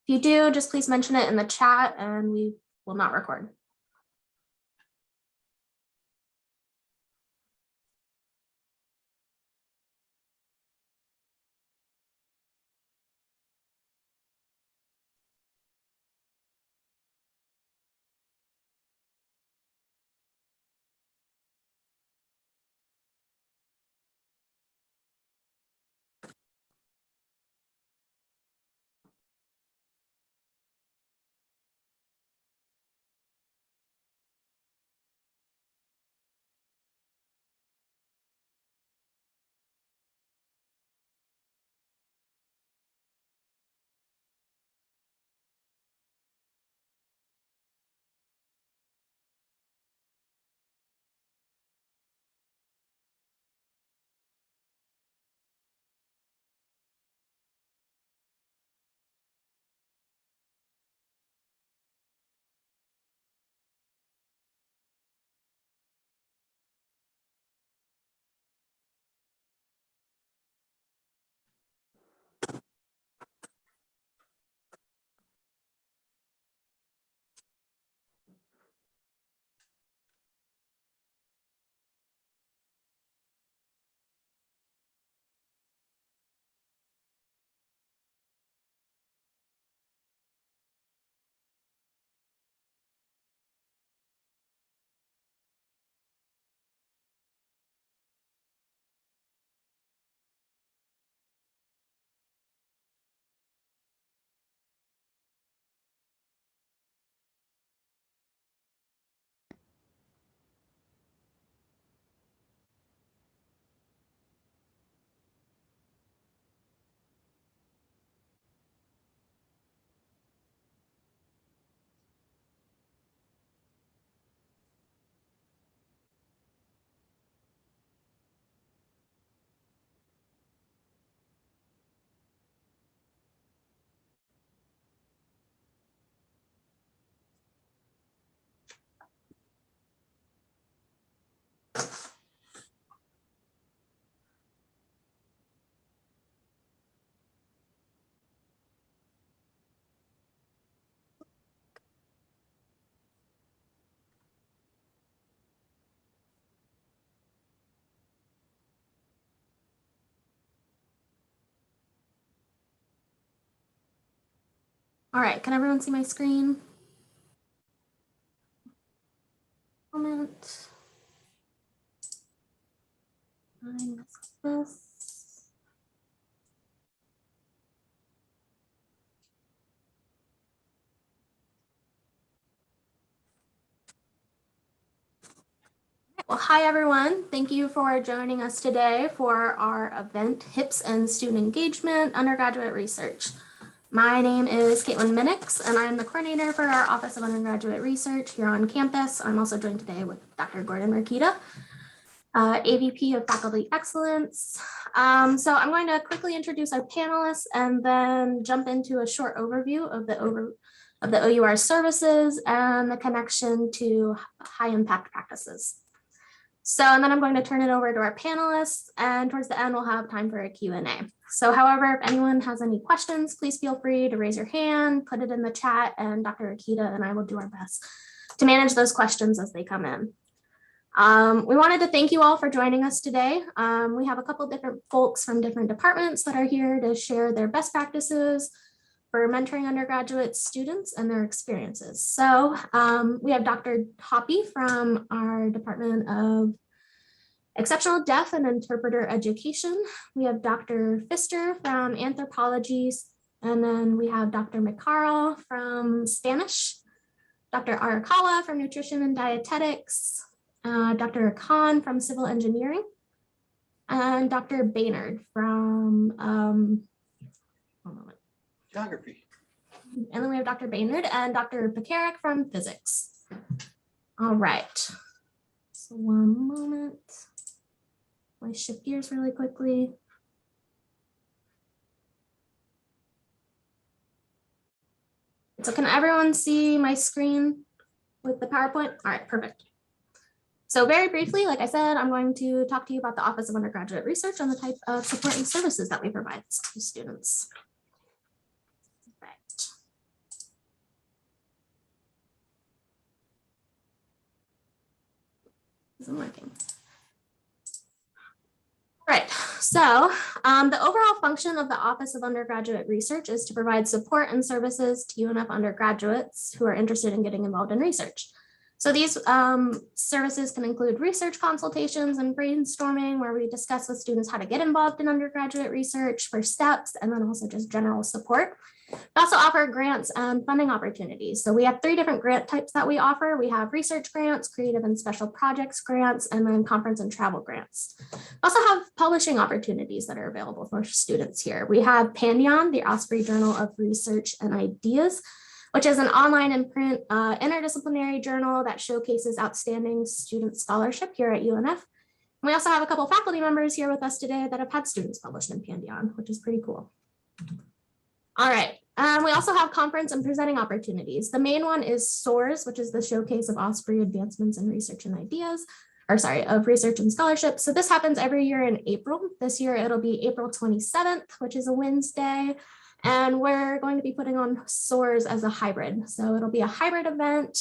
If you do, just please mention it in the chat and we will not record. All right, can everyone see my screen? Moment. I missed this. Well, hi everyone. Thank you for joining us today for our event, Hips and Student Engagement, Undergraduate Research. My name is Kaitlyn Minnicks, and I'm the coordinator for our Office of Undergraduate Research here on campus. I'm also joined today with Dr. Gordon Rakita, AVP of Faculty Excellence. So I'm going to quickly introduce our panelists and then jump into a short overview of the OUR services and the connection to high impact practices. So, and then I'm going to turn it over to our panelists, and towards the end, we'll have time for a Q&A. So however, if anyone has any questions, please feel free to raise your hand, put it in the chat, and Dr. Rakita and I will do our best to manage those questions as they come in. We wanted to thank you all for joining us today. We have a couple different folks from different departments that are here to share their best practices for mentoring undergraduate students and their experiences. So we have Dr. Hoppey from our Department of Exceptional Deaf and Interpreter Education. We have Dr. Pfister from Anthropology, and then we have Dr. McCarl from Spanish, Dr. Arikawa from Nutrition and Dietetics, Dr. Akan from Civil Engineering, and Dr. Baynard from Geography. And then we have Dr. Baynard and Dr. Pekarek from Physics. All right. So one moment. Let me shift gears really quickly. So can everyone see my screen with the PowerPoint? All right, perfect. So very briefly, like I said, I'm going to talk to you about the Office of Undergraduate Research and the type of support and services that we provide to students. Right. isn't working. Right, so the overall function of the Office of Undergraduate Research is to provide support and services to UNF undergraduates who are interested in getting involved in research. So these services can include research consultations and brainstorming, where we discuss with students how to get involved in undergraduate research, first steps, and then also just general support. We also offer grants and funding opportunities. So we have 3 different grant types that we offer. We have research grants, creative and special projects grants, and then conference and travel grants. We also have publishing opportunities that are available for students here. We have Pandion, the Osprey Journal of Research and Ideas, which is an online and print interdisciplinary journal that showcases outstanding student scholarship here at UNF. And we also have a couple faculty members here with us today that have had students published in Pandion, which is pretty cool. All right, we also have conference and presenting opportunities. The main one is SOARS, which is the Showcase of Osprey Advancements in Research and Ideas, of Research and Scholarship. So this happens every year in April. This year it'll be April 27th, which is a Wednesday. And we're going to be putting on SOARS as a hybrid. So it'll be a hybrid event.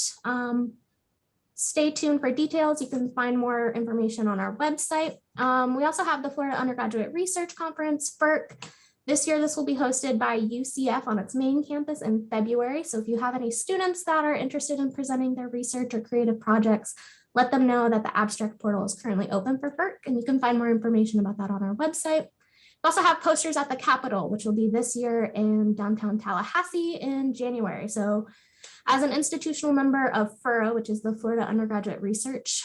Stay tuned for details. You can find more information on our website. We also have the Florida Undergraduate Research Conference, FERC. This year, this will be hosted by UCF on its main campus in February. So if you have any students that are interested in presenting their research or creative projects, let them know that the abstract portal is currently open for FERC, and you can find more information about that on our website. We also have posters at the Capitol, which will be this year in downtown Tallahassee in January. So as an institutional member of FURA, which is the Florida Undergraduate Research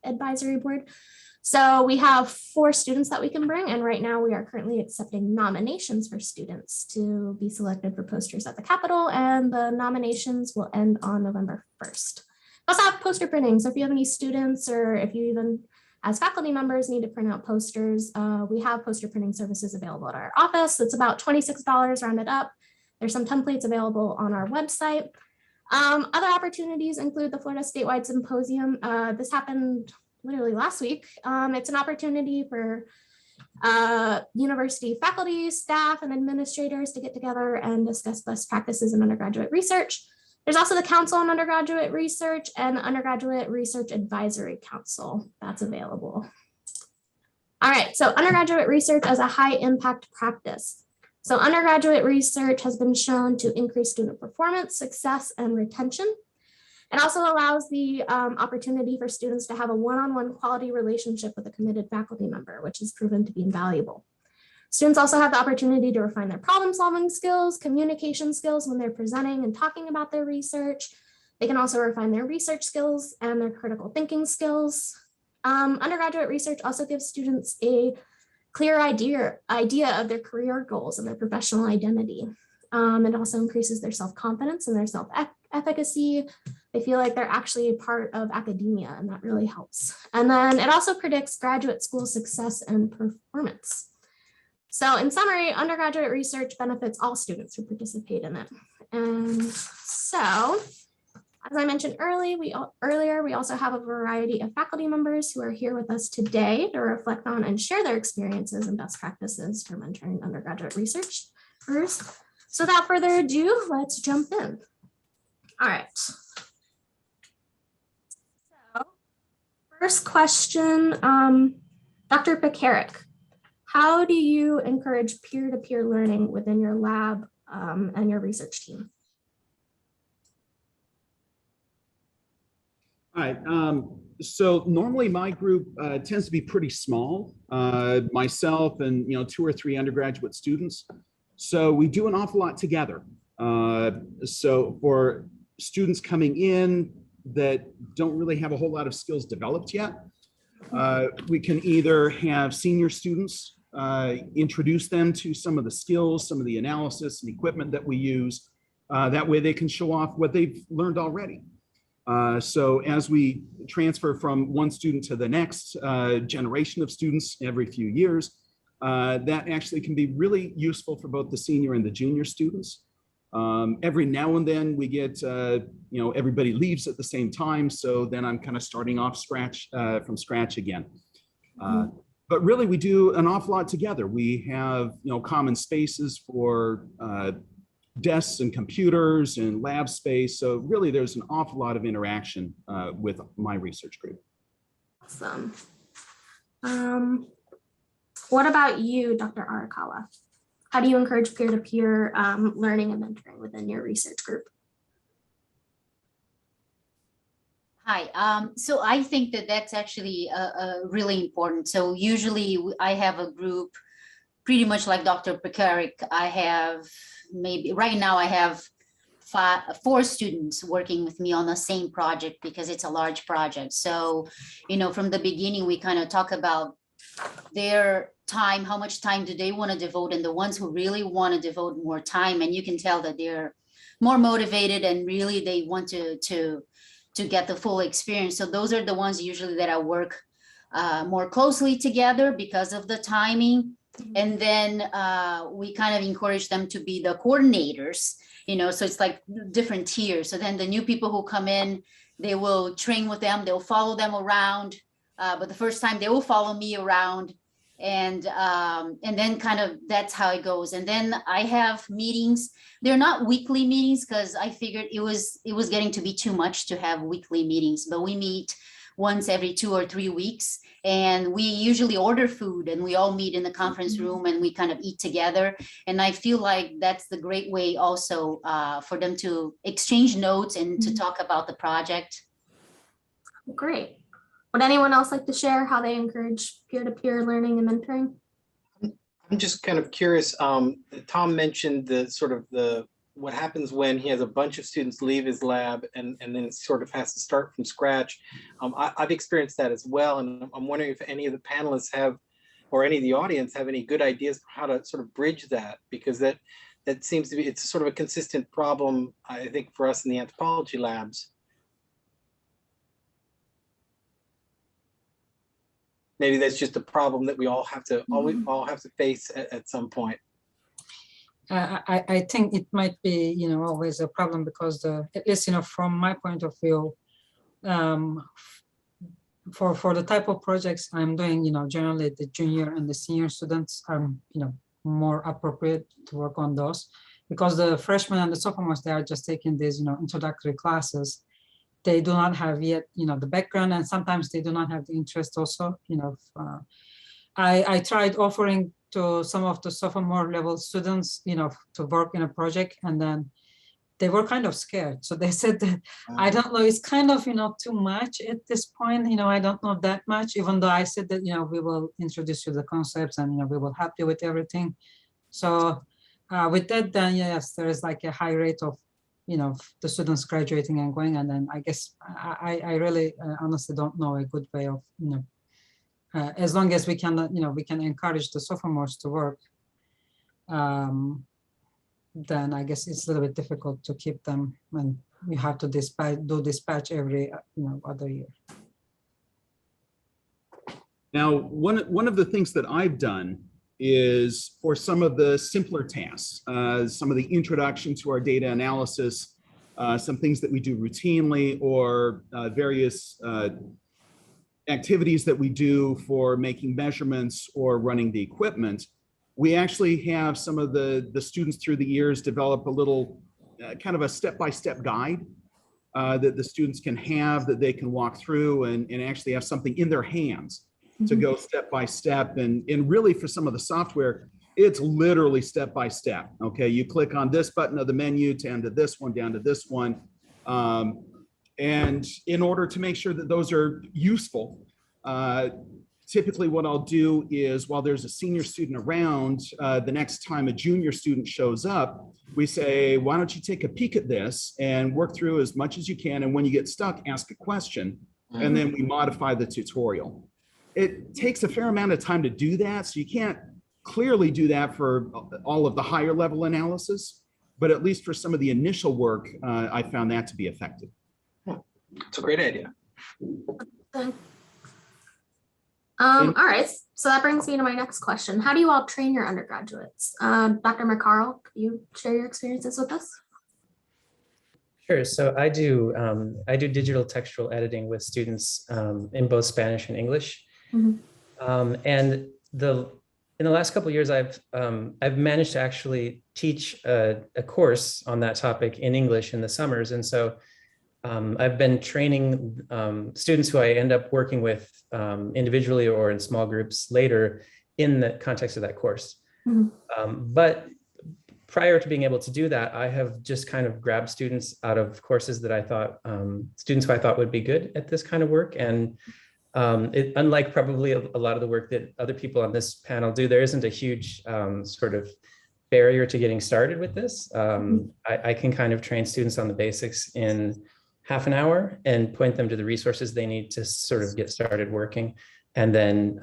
Advisory Board, so we have 4 students that we can bring, and right now we are currently accepting nominations for students to be selected for posters at the Capitol, and the nominations will end on November 1st. We also have poster printing, so if you have any students or if you even as faculty members need to print out posters, we have poster printing services available at our office. It's about $26 rounded up. There's some templates available on our website. Other opportunities include the Florida Statewide Symposium. This happened literally last week. It's an opportunity for university faculty, staff, and administrators to get together and discuss best practices in undergraduate research. There's also the Council on Undergraduate Research and Undergraduate Research Advisory Council that's available. All right, so undergraduate research as a high impact practice. So undergraduate research has been shown to increase student performance, success, and retention. It also allows the opportunity for students to have a one-on-one quality relationship with a committed faculty member, which has proven to be invaluable. Students also have the opportunity to refine their problem-solving skills, communication skills when they're presenting and talking about their research. They can also refine their research skills and their critical thinking skills. Undergraduate research also gives students a clear idea of their career goals and their professional identity. It also increases their self-confidence and their self-efficacy. They feel like they're actually part of academia, and that really helps. And then it also predicts graduate school success and performance. So in summary, undergraduate research benefits all students who participate in it. And so, as I mentioned earlier, we also have a variety of faculty members who are here with us today to reflect on and share their experiences and best practices for mentoring undergraduate researchers. So without further ado, let's jump in. All right. So first question, Dr. Pekarek, how do you encourage peer-to-peer learning within your lab and your research team? All right, so normally my group tends to be pretty small, myself and 2 or 3 undergraduate students. So we do an awful lot together. So for students coming in that don't really have a whole lot of skills developed yet, we can either have senior students introduce them to some of the skills, some of the analysis and equipment that we use. That way they can show off what they've learned already. So as we transfer from one student to the next generation of students every few years, that actually can be really useful for both the senior and the junior students. Every now and then we get, everybody leaves at the same time. So then I'm kind of starting off from scratch again. But really we do an awful lot together. We have, common spaces for desks and computers and lab space. So really there's an awful lot of interaction with my research group. Awesome. What about you, Dr. Arikawa? How do you encourage peer-to-peer learning and mentoring within your research group? Hi, so I think that that's actually really important. So usually I have a group pretty much like Dr. Pekarek. I have maybe right now I have 4 students working with me on the same project because it's a large project. So, you know, from the beginning, we kind of talk about their time, how much time do they want to devote, and the ones who really want to devote more time, and you can tell that they're more motivated and really they want to get the full experience. So those are the ones usually that I work more closely together because of the timing. And then we kind of encourage them to be the coordinators, you know, so it's like different tiers. So then the new people who come in, they will train with them, they'll follow them around. But the first time they will follow me around, and then kind of that's how it goes. And then I have meetings. They're not weekly meetings because I figured it was getting to be too much to have weekly meetings, but we meet once every 2 or 3 weeks, and we usually order food and we all meet in the conference room and we kind of eat together. And I feel like that's the great way also for them to exchange notes and to talk about the project. Great. Would anyone else like to share how they encourage peer-to-peer learning and mentoring? I'm just kind of curious. Tom mentioned the sort of what happens when he has a bunch of students leave his lab and then sort of has to start from scratch. I've experienced that as well. And I'm wondering if any of the panelists have, or any of the audience have any good ideas for how to sort of bridge that, because that seems to be, it's sort of a consistent problem, I think, for us in the anthropology labs. Maybe that's just a problem that we all have to all have to face at some point. I think it might be, you know, always a problem because at least, you know, from my point of view, for the type of projects I'm doing, you know, generally the junior and the senior students are, you know, more appropriate to work on those, because the freshmen and the sophomores, they are just taking these, you know, introductory classes. They do not have yet, you know, the background, and sometimes they do not have the interest also, you know. I tried offering to some of the sophomore level students, you know, to work in a project, and then they were kind of scared. So they said that, I don't know, it's kind of, you know, too much at this point, you know, I don't know that much, even though I said that, you know, we will introduce you the concepts and, you know, we will help you with everything. So with that, then yes, there is like a high rate of, you know, the students graduating and going. And then I guess I really honestly don't know a good way of, you know, as long as we can, you know, we can encourage the sophomores to work, then I guess it's a little bit difficult to keep them, and you have to do dispatch every, you know, other year. Now, one of the things that I've done is for some of the simpler tasks, some of the introduction to our data analysis, some things that we do routinely, or various activities that we do for making measurements or running the equipment. We actually have some of the students through the years develop a little kind of a step-by-step guide that the students can have, that they can walk through and actually have something in their hands to go step by step. And really for some of the software, it's literally step by step. Okay, you click on this button of the menu to end to this one, down to this one. And in order to make sure that those are useful, typically what I'll do is, while there's a senior student around, the next time a junior student shows up, we say, why don't you take a peek at this and work through as much as you can, and when you get stuck, ask a question, and then we modify the tutorial. It takes a fair amount of time to do that, so you can't clearly do that for all of the higher level analysis, but at least for some of the initial work, I found that to be effective. It's a great idea. All right, so that brings me to my next question. How do you all train your undergraduates? Dr. McCarl, could you share your experiences with us? Sure. So I do digital textual editing with students in both Spanish and English. And in the last couple of years, I've managed to actually teach a course on that topic in English in the summers. And so I've been training students who I end up working with individually or in small groups later in the context of that course. But prior to being able to do that, I have just kind of grabbed students out of courses that I thought, students who I thought would be good at this kind of work. And unlike probably a lot of the work that other people on this panel do, there isn't a huge sort of barrier to getting started with this. I can kind of train students on the basics in half an hour and point them to the resources they need to sort of get started working. And then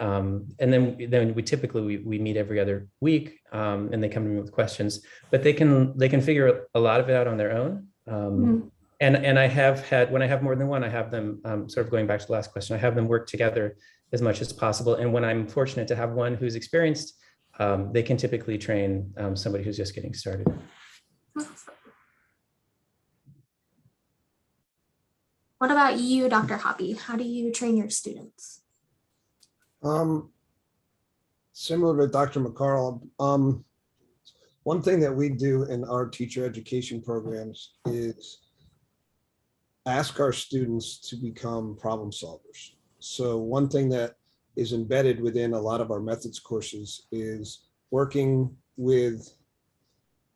we typically we meet every other week, and they come to me with questions, but they can figure a lot of it out on their own. And I have had, when I have more than one, I have them sort of going back to the last question, I have them work together as much as possible. And when I'm fortunate to have one who's experienced, they can typically train somebody who's just getting started. What about you, Dr. Hoppey? How do you train your students? Similar to Dr. McCarl, one thing that we do in our teacher education programs is ask our students to become problem solvers. So one thing that is embedded within a lot of our methods courses is working with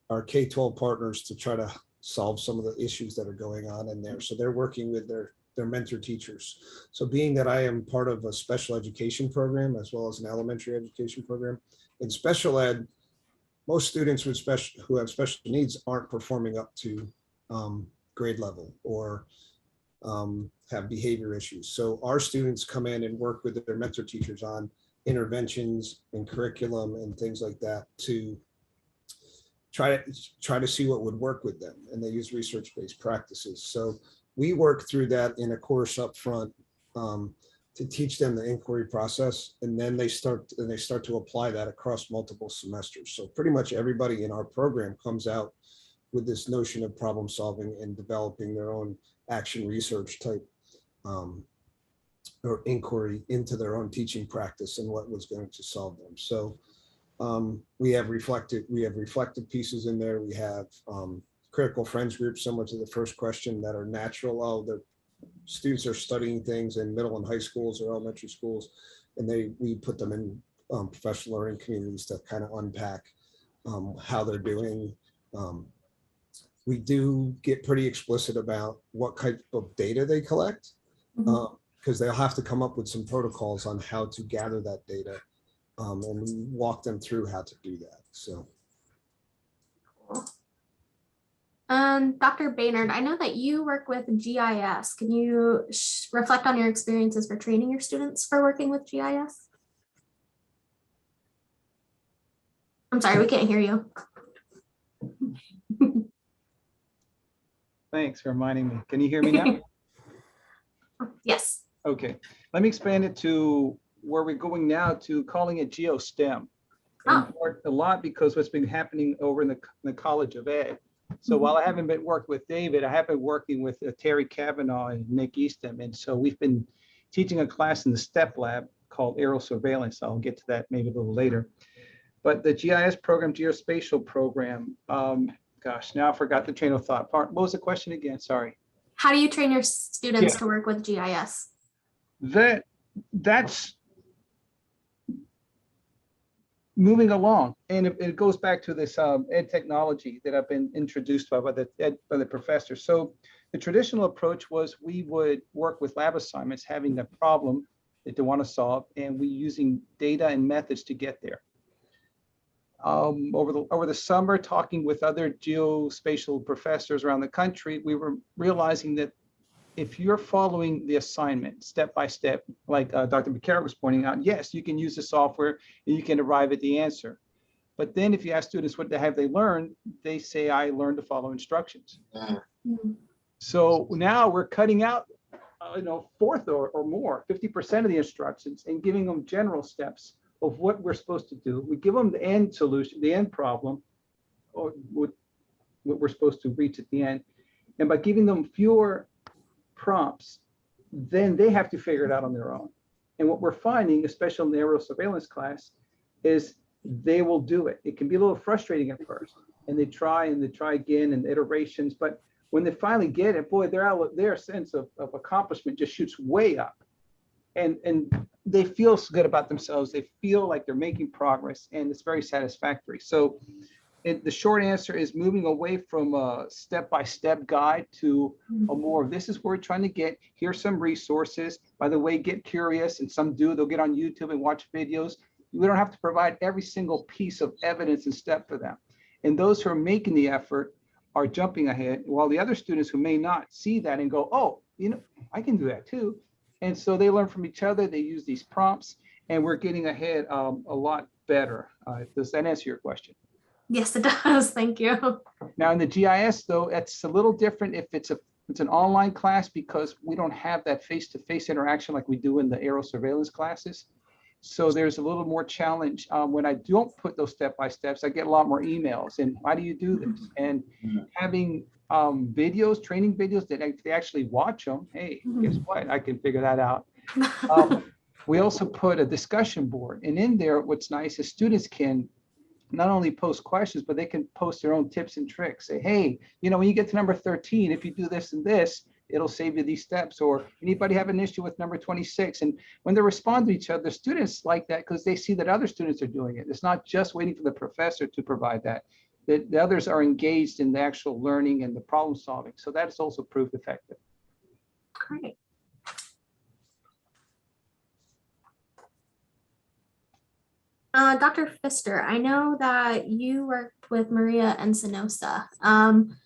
our K-12 partners to try to solve some of the issues that are going on in there. So they're working with their mentor teachers. So being that I am part of a special education program as well as an elementary education program, in special ed, most students with who have special needs aren't performing up to grade level or have behavior issues. So our students come in and work with their mentor teachers on interventions and curriculum and things like that to try to see what would work with them. And they use research-based practices. So we work through that in a course up front to teach them the inquiry process. And then they start to apply that across multiple semesters. So pretty much everybody in our program comes out with this notion of problem solving and developing their own action research type or inquiry into their own teaching practice and what was going to solve them. So we have reflective pieces in there. We have critical friends groups similar to the first question that are natural. Oh, the students are studying things in middle and high schools or elementary schools, and we put them in professional learning communities to kind of unpack how they're doing. We do get pretty explicit about what type of data they collect, because they'll have to come up with some protocols on how to gather that data, and we walk them through how to do that. So. Dr. Baynard, I know that you work with GIS. Can you reflect on your experiences for training your students for working with GIS? I'm sorry, we can't hear you. Thanks for reminding me. Can you hear me now? Yes. Okay, let me expand it to where we're going now to calling it GeoSTEM. Oh. A lot because what's been happening over in the College of Ed. So while I haven't been working with David, I have been working with Terry Kavanaugh and Nick Eastham. And so we've been teaching a class in the STEP lab called Aerial Surveillance. I'll get to that maybe a little later. But the GIS program, Geospatial program, gosh, now I forgot the train of thought. What was the question again? Sorry. How do you train your students to work with GIS? That's moving along, and it goes back to this ed technology that I've been introduced by the professor. So the traditional approach was we would work with lab assignments, having a problem that they want to solve, and we using data and methods to get there. Over the summer, talking with other geospatial professors around the country, we were realizing that if you're following the assignment step by step, like Dr. Pekarek was pointing out, yes, you can use the software and you can arrive at the answer. But then if you ask students what have they learned, they say, I learned to follow instructions. So now we're cutting out, fourth or more, 50% of the instructions and giving them general steps of what we're supposed to do. We give them the end solution, the end problem, or what we're supposed to reach at the end. And by giving them fewer prompts, then they have to figure it out on their own. And what we're finding, especially in the aerial surveillance class, is they will do it. It can be a little frustrating at first, and they try again and iterations. But when they finally get it, boy, their sense of accomplishment just shoots way up. And they feel good about themselves. They feel like they're making progress, and it's very satisfactory. So the short answer is moving away from a step-by-step guide to a more, this is where we're trying to get, here's some resources. By the way, get curious, and some do, they'll get on YouTube and watch videos. We don't have to provide every single piece of evidence and step for them. And those who are making the effort are jumping ahead, while the other students who may not see that and go, oh, I can do that too. And so they learn from each other, they use these prompts, and we're getting ahead a lot better. Does that answer your question? Yes, it does. Thank you. Now in the GIS though, it's a little different if it's an online class, because we don't have that face-to-face interaction like we do in the aero surveillance classes. So there's a little more challenge. When I don't put those step-by-steps, I get a lot more emails. And why do you do this? And having videos, training videos that they actually watch them. Hey, guess what? I can figure that out. We also put a discussion board, and in there, what's nice is students can not only post questions, but they can post their own tips and tricks. Say, hey, when you get to number 13, if you do this and this, it'll save you these steps. Or anybody have an issue with number 26? And when they respond to each other, students like that because they see that other students are doing it. It's not just waiting for the professor to provide that. The others are engaged in the actual learning and the problem solving. So that is also proved effective. Great. Dr. Pfister, I know that you worked with Maria Encinosa.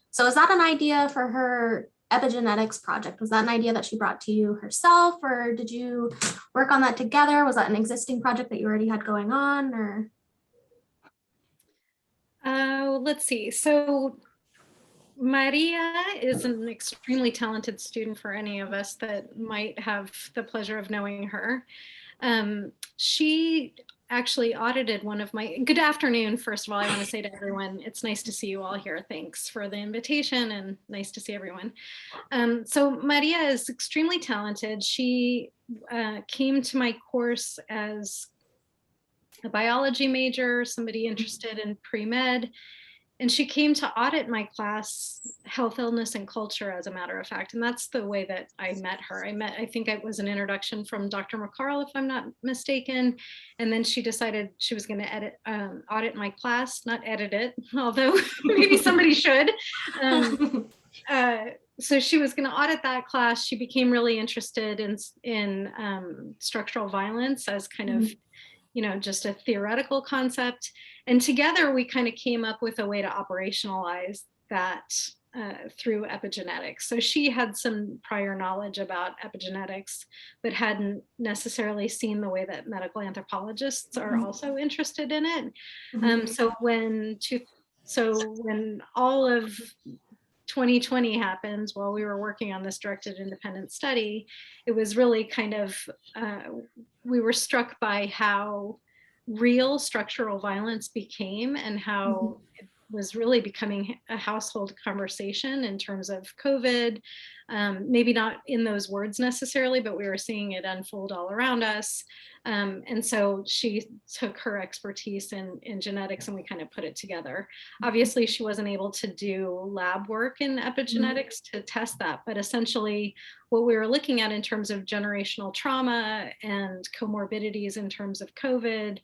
So is that an idea for her epigenetics project? Was that an idea that she brought to you herself, or did you work on that together? Was that an existing project that you already had going on, or? Let's see. So Maria is an extremely talented student for any of us that might have the pleasure of knowing her. She actually audited one of my, good afternoon, first of all, I want to say to everyone, it's nice to see you all here. Thanks for the invitation and nice to see everyone. So Maria is extremely talented. She came to my course as a biology major, somebody interested in pre-med, and she came to audit my class, Health, Illness, and Culture, as a matter of fact. And that's the way that I met her. I think it was an introduction from Dr. McCarl, if I'm not mistaken. And then she decided she was going to audit my class, not edit it, although maybe somebody should. So she was going to audit that class. She became really interested in structural violence as kind of, just a theoretical concept. And together we kind of came up with a way to operationalize that through epigenetics. So she had some prior knowledge about epigenetics, but hadn't necessarily seen the way that medical anthropologists are also interested in it. So when all of 2020 happened while we were working on this directed independent study, it was really kind of, we were struck by how real structural violence became and how it was really becoming a household conversation in terms of COVID. Maybe not in those words necessarily, but we were seeing it unfold all around us. And so she took her expertise in genetics and we kind of put it together. Obviously, she wasn't able to do lab work in epigenetics to test that, but essentially what we were looking at in terms of generational trauma and comorbidities in terms of COVID,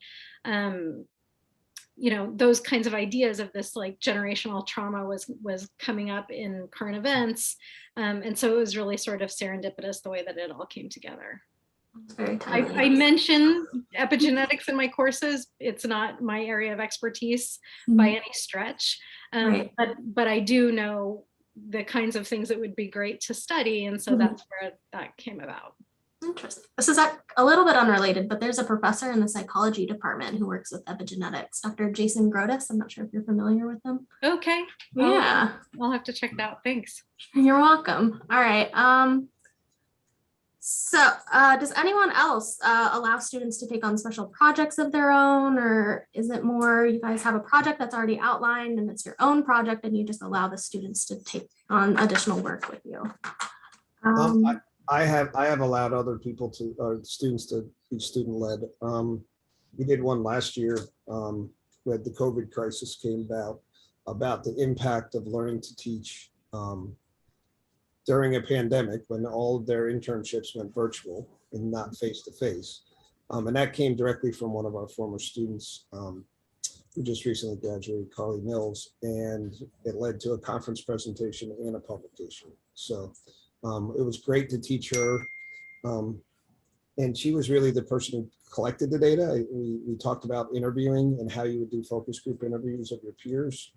those kinds of ideas of this like generational trauma was coming up in current events. And so it was really sort of serendipitous the way that it all came together. Very timely. I mention epigenetics in my courses. It's not my area of expertise by any stretch, but I do know the kinds of things that would be great to study. And so that's where that came about. Interesting. This is a little bit unrelated, but there's a professor in the psychology department who works with epigenetics, Dr. Jason Grotis. I'm not sure if you're familiar with him. Okay. Yeah. I'll have to check it out. Thanks. You're welcome. All right. So does anyone else allow students to take on special projects of their own, or is it more you guys have a project that's already outlined and it's your own project and you just allow the students to take on additional work with you? I have allowed other people students to be student led. We did one last year when the COVID crisis came about, about the impact of learning to teach during a pandemic when all of their internships went virtual and not face-to-face. And that came directly from one of our former students who just recently graduated, Carly Mills, and it led to a conference presentation and a publication. So it was great to teach her. And she was really the person who collected the data. We talked about interviewing and how you would do focus group interviews of your peers.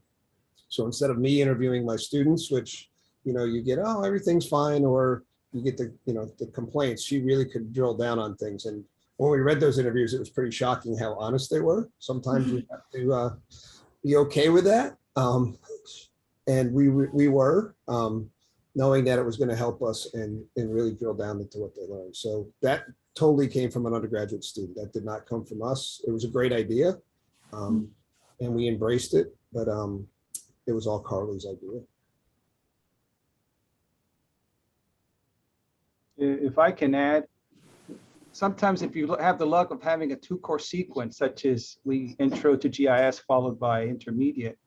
So instead of me interviewing my students, which, you know, you get, oh, everything's fine, or you get the, you know, the complaints, she really could drill down on things. And when we read those interviews, it was pretty shocking how honest they were. Sometimes you have to be okay with that. And we were, knowing that it was going to help us and really drill down into what they learned. So that totally came from an undergraduate student. That did not come from us. It was a great idea, and we embraced it, but it was all Carly's idea. If I can add, sometimes if you have the luck of having a 2-course sequence, such as intro to GIS followed by intermediate,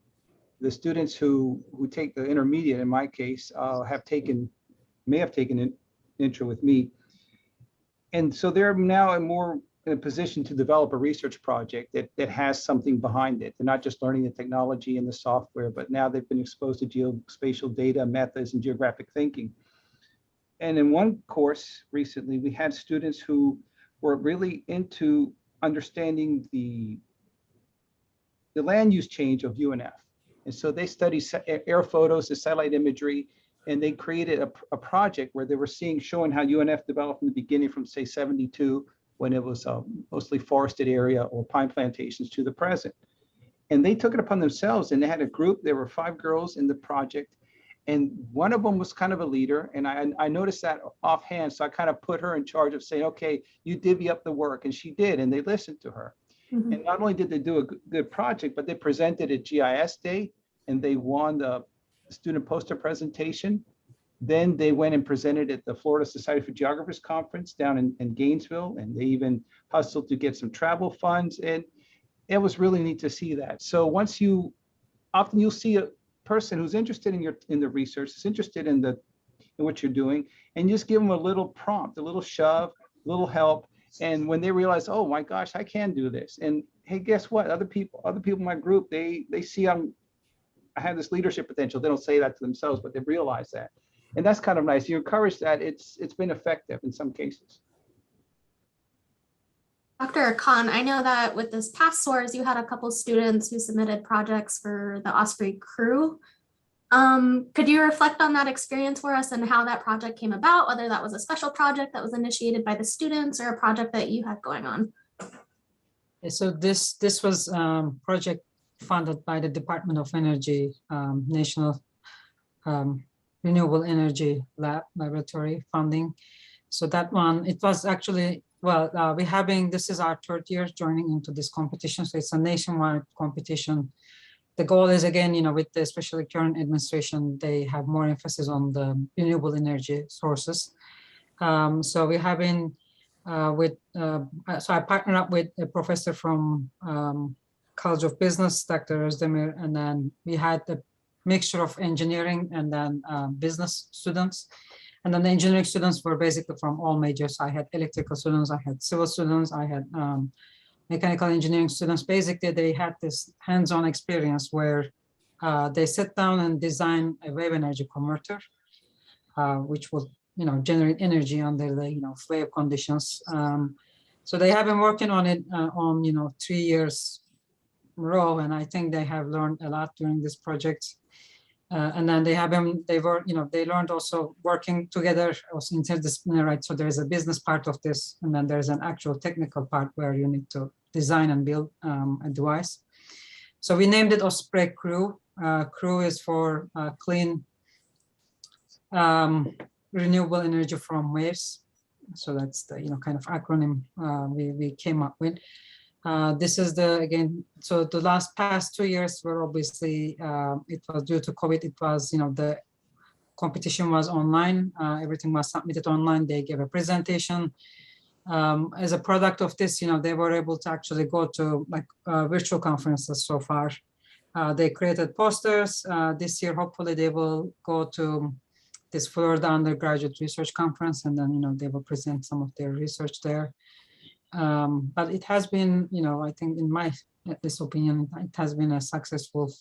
the students who take the intermediate, in my case, may have taken an intro with me. And so they're now in a position to develop a research project that has something behind it. They're not just learning the technology and the software, but now they've been exposed to geospatial data, methods, and geographic thinking. And in one course recently, we had students who were really into understanding the land use change of UNF. And so they studied air photos, the satellite imagery, and they created a project where they were showing how UNF developed in the beginning from, say, 72, when it was a mostly forested area or pine plantations, to the present. And they took it upon themselves, and they had a group. There were 5 girls in the project, and one of them was kind of a leader. And I noticed that offhand, so I kind of put her in charge of saying, okay, you divvy up the work, and she did, and they listened to her. Mm-hmm. And not only did they do a good project, but they presented at GIS Day, and they won the student poster presentation. Then they went and presented at the Florida Society for Geographers Conference down in Gainesville, and they even hustled to get some travel funds. And it was really neat to see that. So often you'll see a person who's interested in the research, is interested in what you're doing, and you just give them a little prompt, a little shove, a little help. And when they realize, oh my gosh, I can do this. And hey, guess what? Other people in my group, they see I have this leadership potential. They don't say that to themselves, but they realize that. And that's kind of nice. You encourage that. It's been effective in some cases. Dr. Akan, I know that with this past SOARS, you had a couple students who submitted projects for the Osprey crew. Could you reflect on that experience for us and how that project came about, whether that was a special project that was initiated by the students or a project that you had going on? So this was project funded by the Department of Energy, National Renewable Energy Laboratory funding. So that one, it was actually, well, this is our 3rd year joining into this competition. So it's a nationwide competition. The goal is, again, with the especially current administration, they have more emphasis on the renewable energy sources. So we have been so I partnered up with a professor from College of Business, Dr. Özdemir, and then we had a mixture of engineering and then business students. And then the engineering students were basically from all majors. I had electrical students, I had civil students, I had mechanical engineering students. Basically, they had this hands-on experience where they sit down and design a wave energy converter, which will, generate energy under the, wave conditions. So they have been working on it on, 3 years in a row, and I think they have learned a lot during this project. And then they learned also working together, also interdisciplinary, right? So there's a business part of this, and then there's an actual technical part where you need to design and build a device. So we named it Osprey Crew. Crew is for clean renewable energy from waves. So that's the kind of acronym we came up with. This is so the past 2 years were obviously, it was due to COVID. It was, the competition was online. Everything was submitted online. They gave a presentation. As a product of this, they were able to actually go to virtual conferences so far. They created posters. This year, hopefully they will go to this Florida Undergraduate Research Conference, and then, they will present some of their research there. But it has been, I think in my this opinion, it has been a successful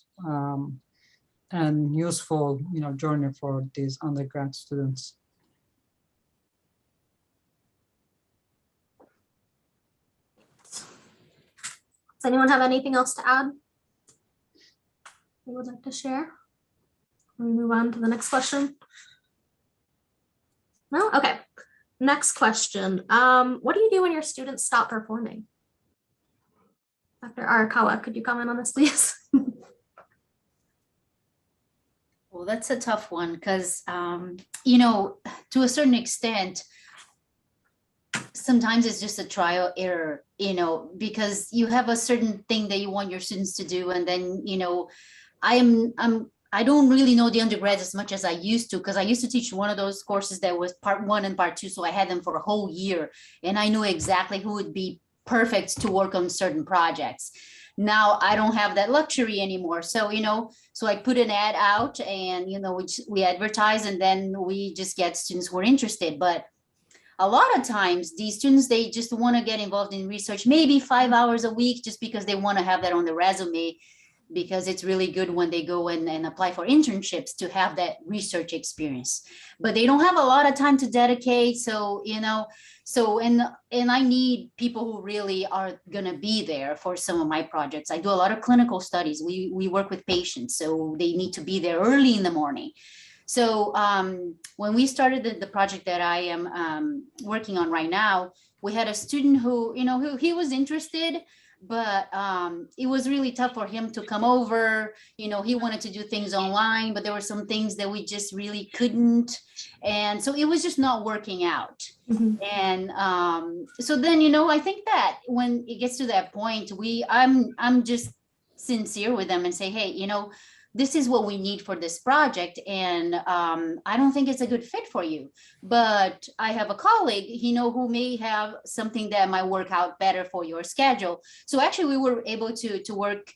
and useful, journey for these undergrad students. Does anyone have anything else to add? They would like to share? We move on to the next question. No? Okay. Next question. What do you do when your students stop performing? Dr. Arikawa, could you comment on this, please? Well, that's a tough one because, to a certain extent, sometimes it's just a trial error, because you have a certain thing that you want your students to do. And then, I don't really know the undergrads as much as I used to, because I used to teach one of those courses that was part 1 and part 2. So I had them for a whole year and I knew exactly who would be perfect to work on certain projects. Now I don't have that luxury anymore. So, so I put an ad out and, we advertise and then we just get students who are interested. But a lot of times these students, they just want to get involved in research, maybe 5 hours a week, just because they want to have that on the resume, because it's really good when they go and apply for internships to have that research experience. But they don't have a lot of time to dedicate. So, and I need people who really are going to be there for some of my projects. I do a lot of clinical studies. We work with patients, so they need to be there early in the morning. So when we started the project that I am working on right now, we had a student who, who he was interested, but it was really tough for him to come over. He wanted to do things online, but there were some things that we just really couldn't. And so it was just not working out. Mm-hmm. And so then, I think that when it gets to that point, I'm just sincere with them and say, hey, this is what we need for this project. And I don't think it's a good fit for you, but I have a colleague, who may have something that might work out better for your schedule. So actually we were able to work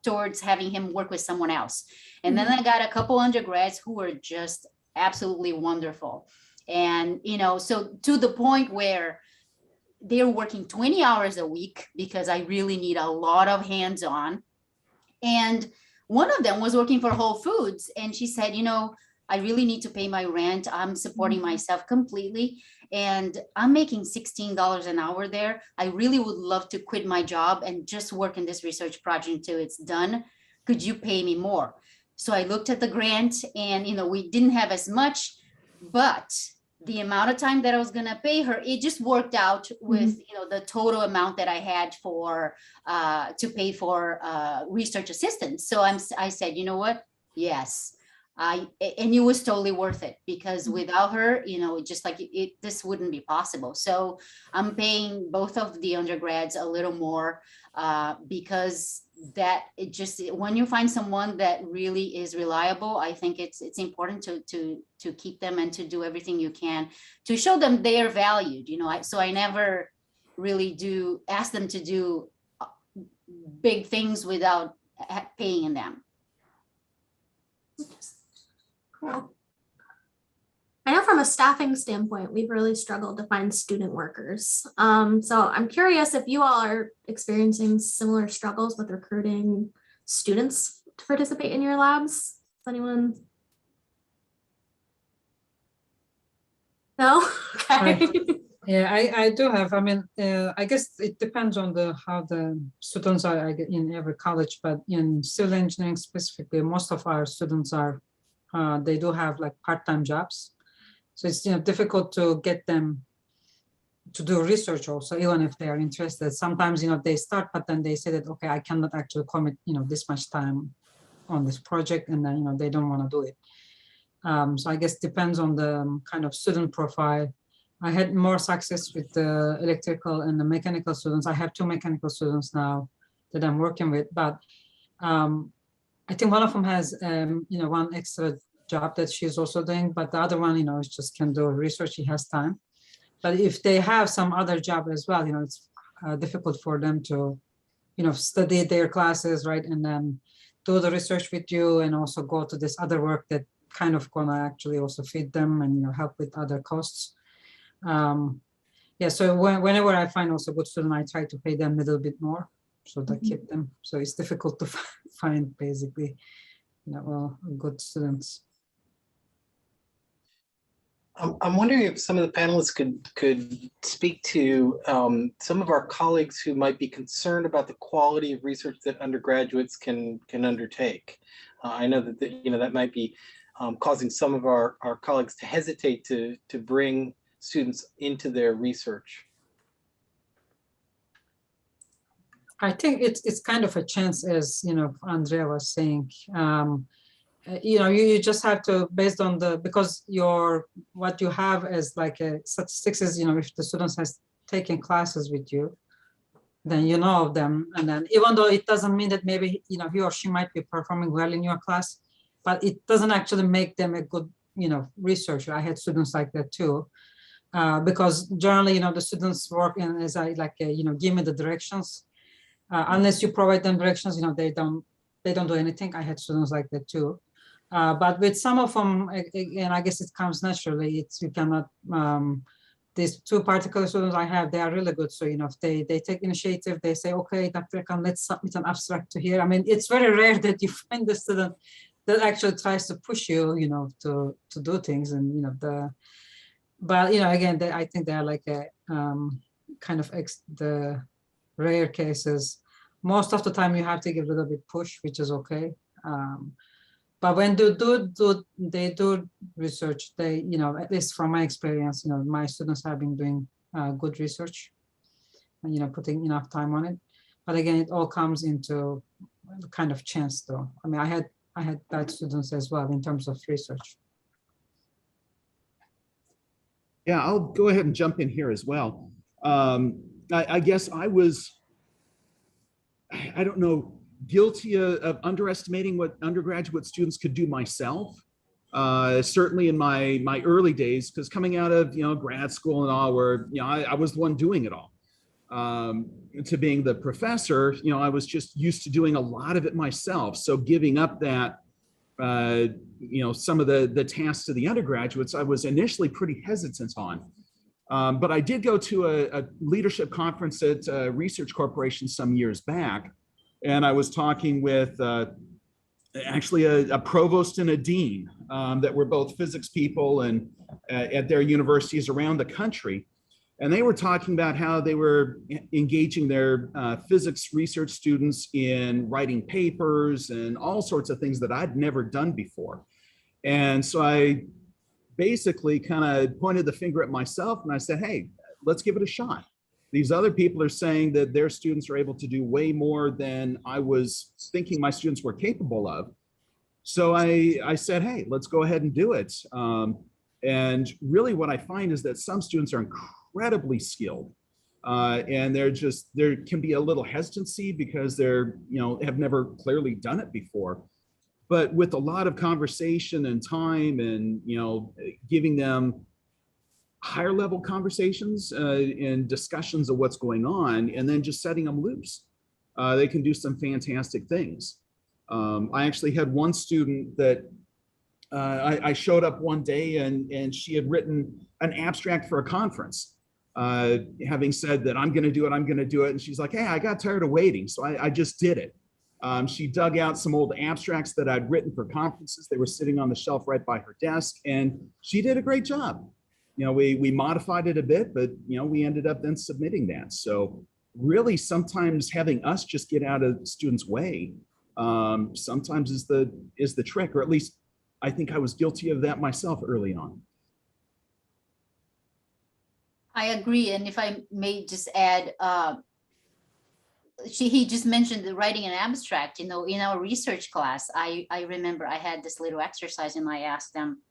towards having him work with someone else. And then I got a couple undergrads who were just absolutely wonderful. And, so to the point where they're working 20 hours a week because I really need a lot of hands-on. And one of them was working for Whole Foods, and she said, I really need to pay my rent. I'm supporting myself completely, and I'm making $16 an hour there. I really would love to quit my job and just work in this research project until it's done. Could you pay me more? So I looked at the grant, and we didn't have as much, but the amount of time that I was going to pay her, it just worked out with, the total amount that I had for, to pay for research assistants. So I said, you know what? Yes. And it was totally worth it, because without her, just like this wouldn't be possible. So I'm paying both of the undergrads a little more because that it just, when you find someone that really is reliable, I think it's important to keep them and to do everything you can to show them they are valued. So I never really ask them to do big things without paying them. Cool. I know from a staffing standpoint, we've really struggled to find student workers. So I'm curious if you all are experiencing similar struggles with recruiting students to participate in your labs. Does anyone? No? Okay. I do have. I mean, I guess it depends on how the students are in every college, but in civil engineering specifically, most of our students are, they do have like part-time jobs. So it's difficult to get them to do research also, even if they are interested. Sometimes they start, but then they say that, okay, I cannot actually commit this much time on this project, and then they don't want to do it. So I guess it depends on the kind of student profile. I had more success with the electrical and the mechanical students. I have 2 mechanical students now that I'm working with, but I think one of them has one extra job that she's also doing, but the other one, just can do research. He has time. But if they have some other job as well, it's difficult for them to, study their classes, right? And then do the research with you and also go to this other work that kind of gonna actually also feed them and help with other costs. Yeah, so whenever I find also good student, I try to pay them a little bit more so that keep them. So it's difficult to find basically, well, good students. I'm wondering if some of the panelists could speak to some of our colleagues who might be concerned about the quality of research that undergraduates can undertake. I know that that might be causing some of our colleagues to hesitate to bring students into their research. I think it's kind of a chance, as Andrea was saying. You just have to, based on because what you have as like a statistics is, if the students has taken classes with you, then you know of them. And then even though it doesn't mean that maybe, he or she might be performing well in your class, but it doesn't actually make them a good, researcher. I had students like that too. Because generally, the students work in as give me the directions. Unless you provide them directions, they don't do anything. I had students like that too. But with some of them, again, I guess it comes naturally. You cannot. These two particular students I have, they are really good. So if they take initiative, they say, okay, Dr. Akan, let's submit an abstract to here. I mean, it's very rare that you find the student that actually tries to push you, to do things, and But again, I think they are like a kind of the rare cases. Most of the time, you have to give a little bit push, which is okay. But when they do research, they at least from my experience, my students have been doing good research, and putting enough time on it. But again, it all comes into kind of chance, though. I mean, I had bad students as well in terms of research. Yeah, I'll go ahead and jump in here as well. I guess I was, I don't know, guilty of underestimating what undergraduate students could do myself. Certainly in my early days, because coming out of grad school and all, where I was the one doing it all. To being the professor, I was just used to doing a lot of it myself. So giving up that, some of the tasks to the undergraduates, I was initially pretty hesitant on. But I did go to a leadership conference at Research Corporation some years back, and I was talking with actually a provost and a dean that were both physics people and at their universities around the country. And they were talking about how they were engaging their physics research students in writing papers and all sorts of things that I'd never done before. And so I basically kind of pointed the finger at myself and I said, hey, let's give it a shot. These other people are saying that their students are able to do way more than I was thinking my students were capable of. So I said, hey, let's go ahead and do it. And really what I find is that some students are incredibly skilled. And there can be a little hesitancy because they're, have never clearly done it before. But with a lot of conversation and time and, giving them higher level conversations and discussions of what's going on, and then just setting them loose, they can do some fantastic things. I actually had one student that I showed up one day and she had written an abstract for a conference, having said that I'm going to do it. And she's like, hey, I got tired of waiting. So I just did it. She dug out some old abstracts that I'd written for conferences. They were sitting on the shelf right by her desk, and she did a great job. We modified it a bit, but we ended up then submitting that. So really sometimes having us just get out of the students' way sometimes is the trick, or at least I think I was guilty of that myself early on. I agree. And if I may just add, he just mentioned the writing an abstract. In our research class, I remember I had this little exercise and I asked them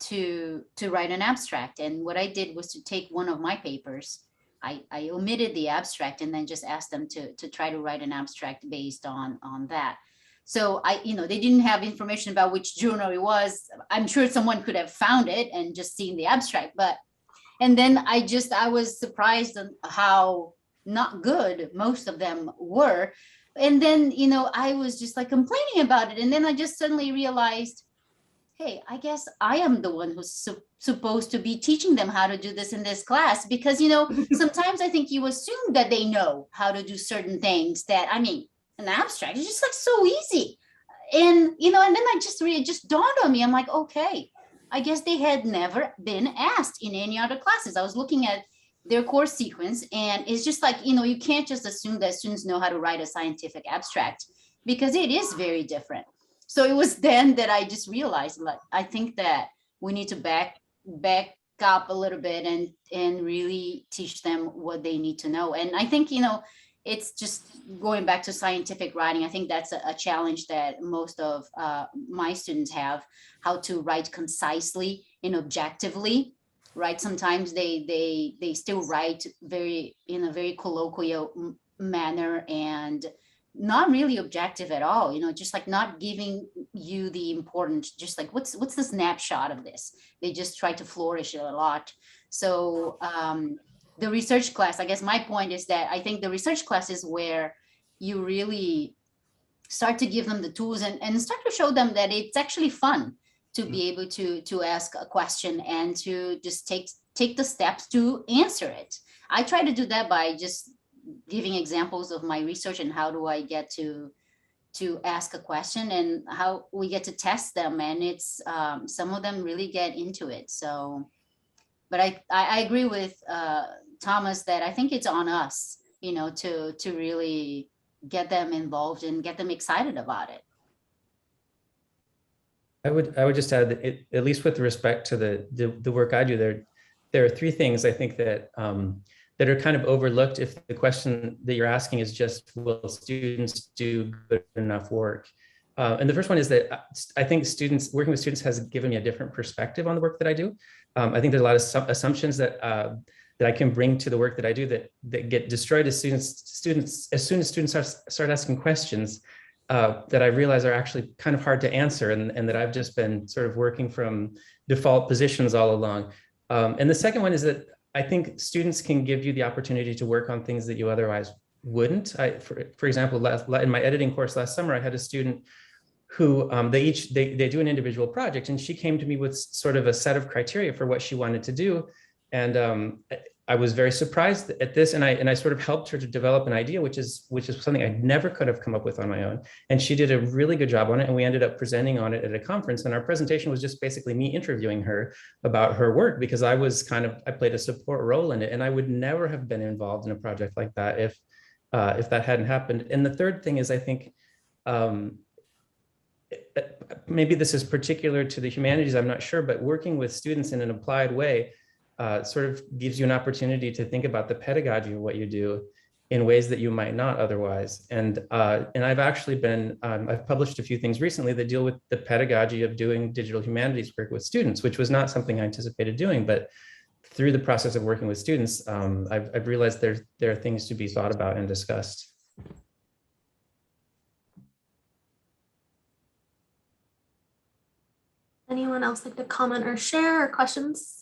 to write an abstract. And what I did was to take one of my papers. I omitted the abstract and then just asked them to try to write an abstract based on that. So they didn't have information about which journal it was. I'm sure someone could have found it and just seen the abstract, and then I was surprised on how not good most of them were. and then, you know, I was just like complaining about it. And then I just suddenly realized, hey, I guess I am the one who's supposed to be teaching them how to do this in this class. Because, you know, sometimes I think you assume that they know how to do certain things that, I mean, an abstract is just like so easy. And, you know, and then I just really just dawned on me. I'm like, okay, I guess they had never been asked in any other classes. I was looking at their course sequence, and it's just like, you know, you can't just assume that students know how to write a scientific abstract, because it is very different. So it was then that I just realized, like, I think that we need to back up a little bit and really teach them what they need to know. And I think, you know, it's just going back to scientific writing. I think that's a challenge that most of my students have, how to write concisely and objectively, right? Sometimes they still write in a very colloquial manner and not really objective at all, you know, just like not giving you the important, just like what's the snapshot of this. They just try to flourish it a lot. So the research class, I guess my point is that I think the research class is where you really start to give them the tools and start to show them that it's actually fun to be able to ask a question and to just take the steps to answer it. I try to do that by just giving examples of my research and how do I get to ask a question and how we get to test them. And it's some of them really get into it. So, but I agree with Thomas that I think it's on us, you know, to really get them involved and get them excited about it. I would just add that at least with respect to the work I do, there are three things I think that that are kind of overlooked if the question that you're asking is just, will students do good enough work? And the first one is that I think working with students has given me a different perspective on the work that I do. I think there's a lot of assumptions that I can bring to the work that I do that get destroyed as soon as students start asking questions that I realize are actually kind of hard to answer, and that I've just been sort of working from default positions all along. And the second one is that I think students can give you the opportunity to work on things that you otherwise wouldn't. For example, in my editing course last summer, I had a student who they do an individual project, and she came to me with sort of a set of criteria for what she wanted to do. And I was very surprised at this, and I sort of helped her to develop an idea, which is something I never could have come up with on my own. And she did a really good job on it, and we ended up presenting on it at a conference. And our presentation was just basically me interviewing her about her work, because I played a support role in it, and I would never have been involved in a project like that if that hadn't happened. And the third thing is, I think maybe this is particular to the humanities, I'm not sure, but working with students in an applied way sort of gives you an opportunity to think about the pedagogy of what you do in ways that you might not otherwise. And I've actually I've published a few things recently that deal with the pedagogy of doing digital humanities work with students, which was not something I anticipated doing, but through the process of working with students, I've realized there are things to be thought about and discussed. Anyone else like to comment or share or questions?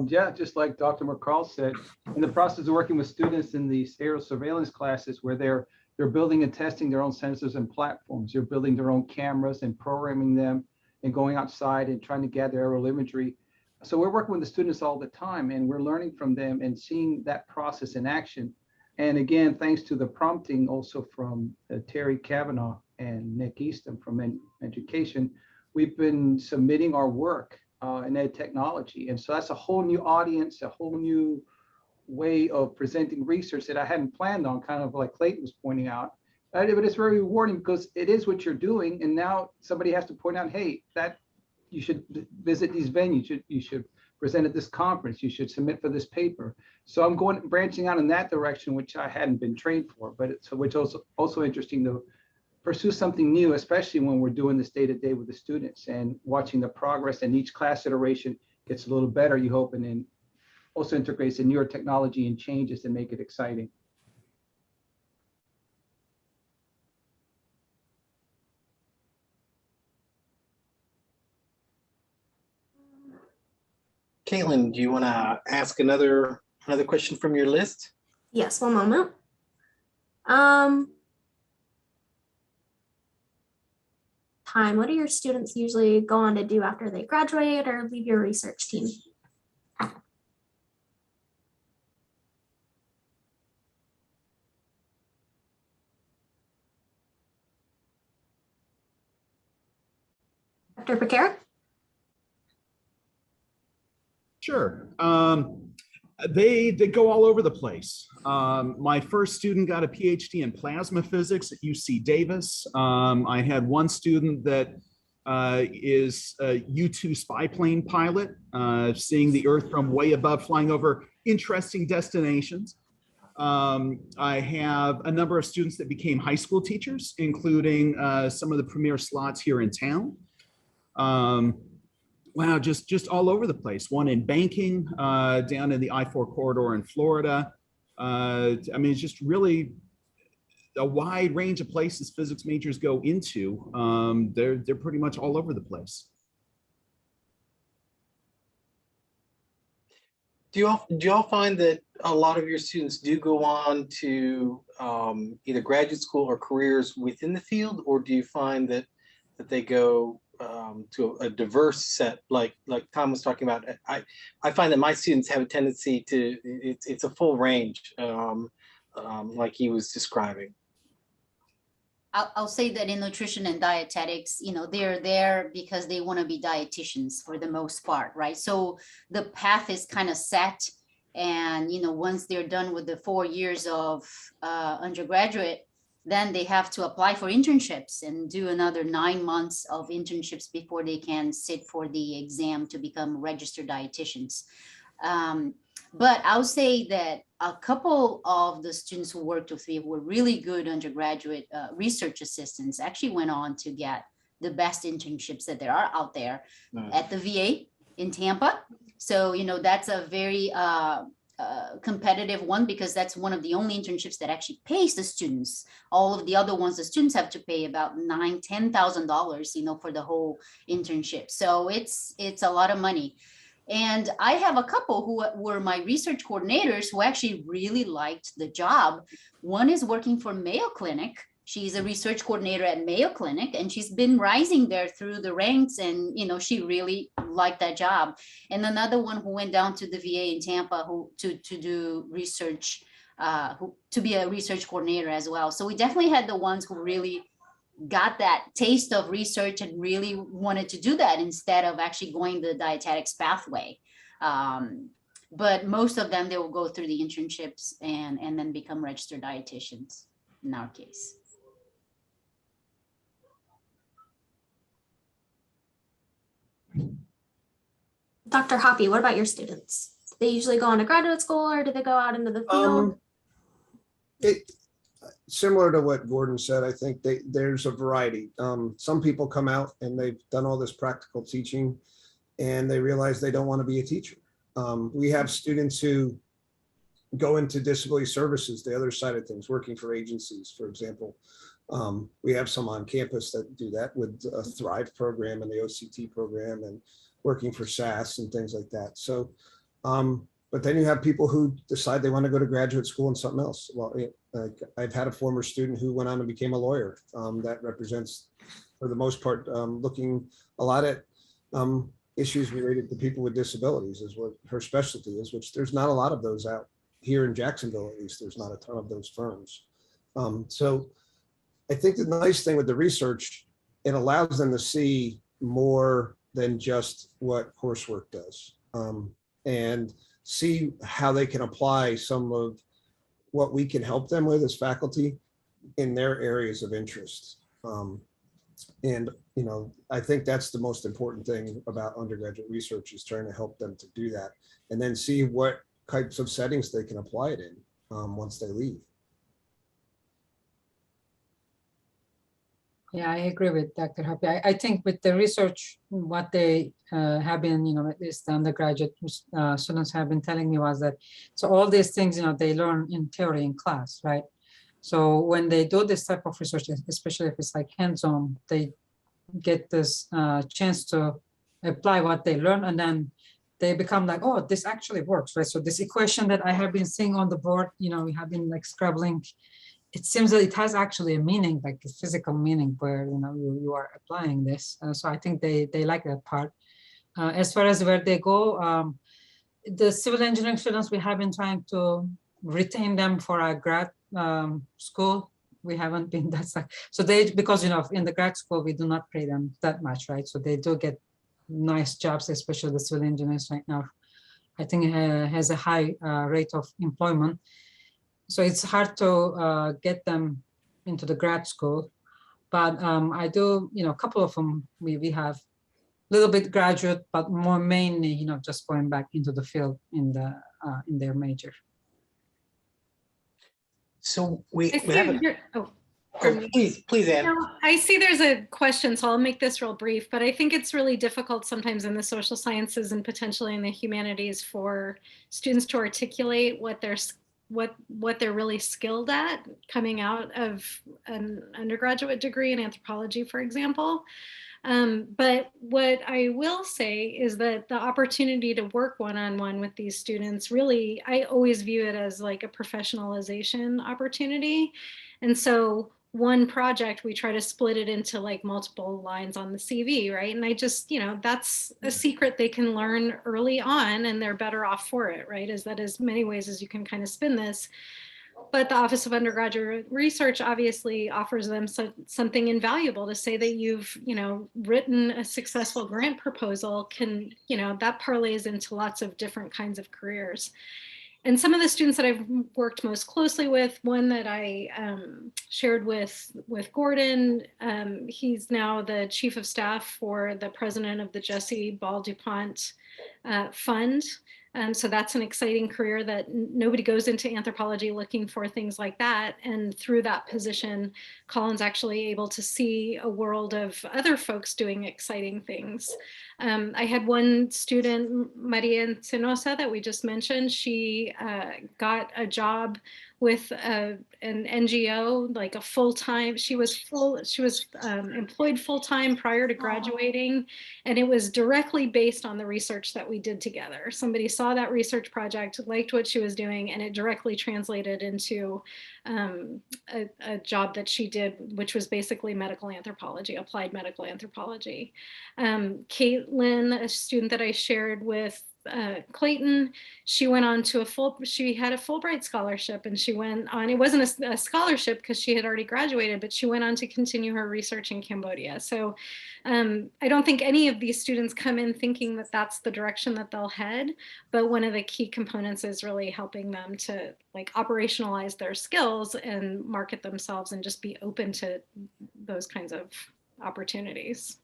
Yeah, just like Dr. McCarl said, in the process of working with students in these aerial surveillance classes where they're building and testing their own sensors and platforms, they're building their own cameras and programming them and going outside and trying to gather aerial imagery. So we're working with the students all the time, and we're learning from them and seeing that process in action. And again, thanks to the prompting also from Terry Kavanaugh and Nick Easton from Education, we've been submitting our work in ed technology. And so that's a whole new audience, a whole new way of presenting research that I hadn't planned on, kind of like Clayton was pointing out. But it's very rewarding because it is what you're doing. And now somebody has to point out, hey, that you should visit these venues, you should present at this conference, you should submit for this paper. So I'm branching out in that direction, which I hadn't been trained for, but which also interesting to pursue something new, especially when we're doing this day to day with the students and watching the progress, and each class iteration gets a little better, you hope, and then also integrates the newer technology and changes to make it exciting. Kaitlyn, do you want to ask another question from your list? Yes, one moment. time, what do your students usually go on to do after they graduate or leave your research team? Dr. Pekarek? Sure. They go all over the place. My first student got a PhD in plasma physics at UC Davis. I had one student that is a U-2 spy plane pilot, seeing the Earth from way above, flying over interesting destinations. I have a number of students that became high school teachers, including some of the premier slots here in town. Wow, just all over the place. One in banking, down in the I-4 corridor in Florida. I mean, it's just really a wide range of places physics majors go into. They're pretty much all over the place. Do y'all find that a lot of your students do go on to either graduate school or careers within the field, or do you find that they go to a diverse set, like Tom was talking about? I find that my students have a tendency to, it's a full range, like he was describing. I'll say that in nutrition and dietetics, you know, they're there because they want to be dietitians for the most part, right? So the path is kind of set. And, you know, once they're done with the 4 years of undergraduate, then they have to apply for internships and do another 9 months of internships before they can sit for the exam to become registered dietitians. But I'll say that a couple of the students who worked with me were really good undergraduate research assistants, actually went on to get the best internships that there are out there at the VA in Tampa. So, you know, that's a very competitive one, because that's one of the only internships that actually pays the students. All of the other ones, the students have to pay about $10,000, you know, for the whole internship. So it's a lot of money. And I have a couple who were my research coordinators who actually really liked the job. One is working for Mayo Clinic. She's a research coordinator at Mayo Clinic, and she's been rising there through the ranks, and, you know, she really liked that job. And another one who went down to the VA in Tampa to do research, to be a research coordinator as well. So we definitely had the ones who really got that taste of research and really wanted to do that instead of actually going the dietetics pathway. But most of them, they will go through the internships and then become registered dietitians in our case. Dr. Hoppey, what about your students? Do they usually go on to graduate school, or do they go out into the field? Similar to what Gordon said, I think there's a variety. Some people come out and they've done all this practical teaching and they realize they don't want to be a teacher. We have students who go into disability services, the other side of things, working for agencies, for example. We have some on campus that do that with a Thrive program and the OCT program, and working for SAS and things like that. So, but then you have people who decide they want to go to graduate school and something else. Well, I've had a former student who went on and became a lawyer. That represents, for the most part, looking a lot at issues related to people with disabilities is what her specialty is, which there's not a lot of those out here in Jacksonville. At least there's not a ton of those firms. So I think the nice thing with the research, it allows them to see more than just what coursework does, and see how they can apply some of what we can help them with as faculty in their areas of interest. And, you know, I think that's the most important thing about undergraduate research, is trying to help them to do that, and then see what types of settings they can apply it in once they leave. Yeah, I agree with Dr. Hoppey. I think with the research, what they have been, you know, at least the undergraduate students have been telling me was that, so all these things, you know, they learn in theory in class, right? So when they do this type of research, especially if it's like hands-on, they get this chance to apply what they learn, and then they become like, oh, this actually works, right? So this equation that I have been seeing on the board, you know, we have been like scribbling, it seems that it has actually a meaning, like a physical meaning where, you know, you are applying this. So I think they like that part. As far as where they go, the civil engineering students, we have been trying to retain them for our grad school. We haven't been that stuck. So they, because, you know, in the grad school, we do not pay them that much, right? So they do get nice jobs, especially the civil engineers right now. I think has a high rate of employment. So it's hard to get them into the grad school. But I do, you know, a couple of them, we have a little bit graduate, but more mainly, you know, just going back into the field in their major. So we I see have a, please, Anne. No, I see there's a question, so I'll make this real brief, but I think it's really difficult sometimes in the social sciences and potentially in the humanities for students to articulate what they're really skilled at coming out of an undergraduate degree in anthropology, for example. But what I will say is that the opportunity to work one-on-one with these students, really, I always view it as like a professionalization opportunity. And so one project, we try to split it into like multiple lines on the CV, right? And I just, you know, that's a secret they can learn early on and they're better off for it, right? Is that as many ways as you can kind of spin this. But the Office of Undergraduate Research obviously offers them something invaluable to say that you've, you know, written a successful grant proposal can, you know, that parlays into lots of different kinds of careers. And some of the students that I've worked most closely with, one that I shared with Gordon, he's now the chief of staff for the president of the Jesse Ball DuPont Fund. So that's an exciting career that nobody goes into anthropology looking for things like that. And through that position, Colin's actually able to see a world of other folks doing exciting things. I had one student, Maria Encinosa, that we just mentioned. She got a job with an NGO, like a full-time, she was employed full-time prior to graduating, and it was directly based on the research that we did together. Somebody saw that research project, liked what she was doing, and it directly translated into a job that she did, which was basically medical anthropology, applied medical anthropology. Kaitlyn, a student that I shared with Clayton, she went on to she had a Fulbright scholarship, and she went on, it wasn't a scholarship because she had already graduated, but she went on to continue her research in Cambodia. So I don't think any of these students come in thinking that that's the direction that they'll head, but one of the key components is really helping them to like operationalize their skills and market themselves and just be open to those kinds of opportunities.